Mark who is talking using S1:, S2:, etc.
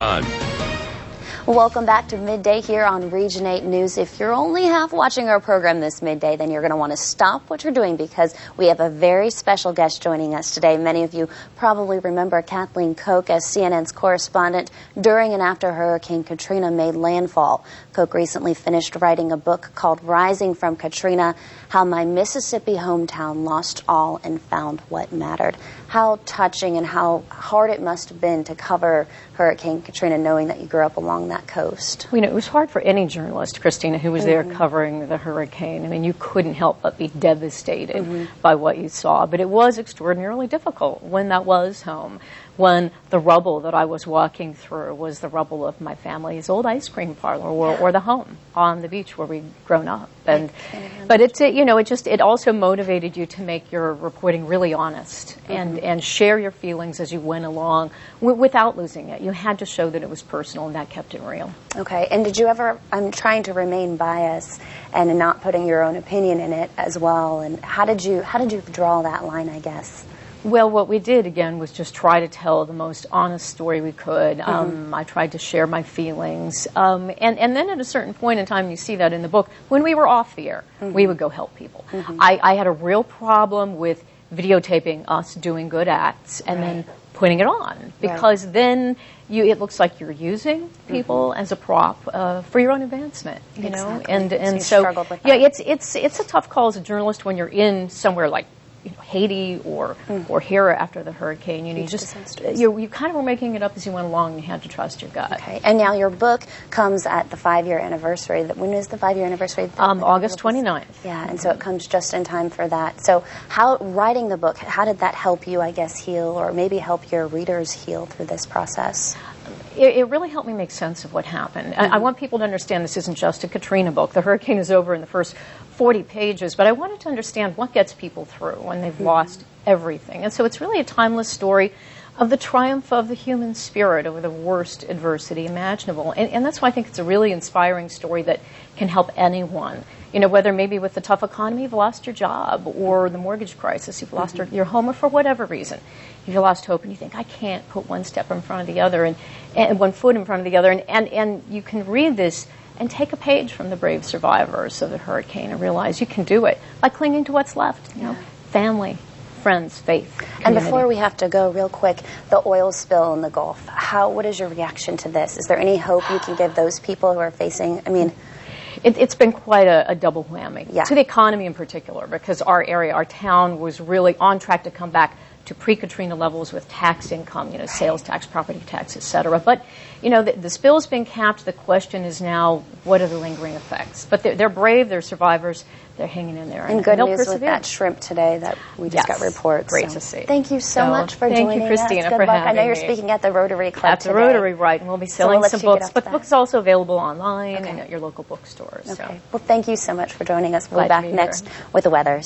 S1: On.
S2: Welcome back to Midday here on Region 8 News. If you're only half watching our program this midday, then you're going to want to stop what you're doing because we have a very special guest joining us today. Many of you probably remember Kathleen Koch as CNN's correspondent during and after Hurricane Katrina made landfall. Koch recently finished writing a book called Rising from Katrina, How My Mississippi Hometown Lost All and Found What Mattered. How touching and how hard it must have been to cover Hurricane Katrina knowing that you grew up along that coast.
S3: You know, it was hard for any journalist, Christina, who was there covering the hurricane. I mean, you couldn't help but be devastated by what you saw. But it was extraordinarily difficult when that was home, when the rubble that I was walking through was the rubble of my family's old ice cream parlor or the home on the beach where we'd grown up. And but it also motivated you to make your reporting really honest and share your feelings as you went along without losing it. You had to show that it was personal, and that kept it real.
S2: Okay. And did you ever, I'm trying to remain biased and not putting your own opinion in it as well, and how did you draw that line, I guess?
S3: Well, what we did, again, was just try to tell the most honest story we could. I tried to share my feelings. And then at a certain point in time, you see that in the book, when we were off the air, we would go help people. I had a real problem with videotaping us doing good acts and then putting it on, because then it looks like you're using people as a prop for your own advancement, you know. And so it's a tough call as a journalist when you're in somewhere like Haiti or here after the hurricane. You kind of were making it up as you went along, and you had to trust your gut.
S2: Okay. And now your book comes at the 5-year anniversary. When is the 5-year anniversary?
S3: August 29th.
S2: Yeah, and so it comes just in time for that. So writing the book, how did that help you, I guess, heal, or maybe help your readers heal through this process?
S3: It really helped me make sense of what happened. I want people to understand this isn't just a Katrina book. The hurricane is over in the first 40 pages, but I wanted to understand what gets people through when they've lost everything. And so it's really a timeless story of the triumph of the human spirit over the worst adversity imaginable. And that's why I think it's a really inspiring story that can help anyone. You know, whether maybe with the tough economy you've lost your job, or the mortgage crisis, you've lost your home, or for whatever reason you've lost hope and you think, I can't put one step in front of the other and one foot in front of the other. And you can read this and take a page from the brave survivors of the hurricane and realize you can do it by clinging to what's left. You know, family, friends, faith, community.
S2: And before we have to go, real quick, the oil spill in the Gulf. What is your reaction to this? Is there any hope you can give those people who are facing,
S3: It's been quite a double whammy to the economy in particular, because our area, our town, was really on track to come back to pre-Katrina levels with tax income, sales tax, property tax, et cetera. But, the spill's been capped. The question is now, what are the lingering effects? But they're brave. They're survivors. They're hanging in there.
S2: And good news with that shrimp today that we just got reports.
S3: Great to see.
S2: Thank you so much for joining us.
S3: Thank you, Christina, for having me.
S2: I know you're speaking at the Rotary Club today.
S3: At the Rotary, right. And we'll be selling some books. But the book's also available online and at your local bookstores.
S2: Okay. Well, thank you so much for joining us. We'll be back next with the weather.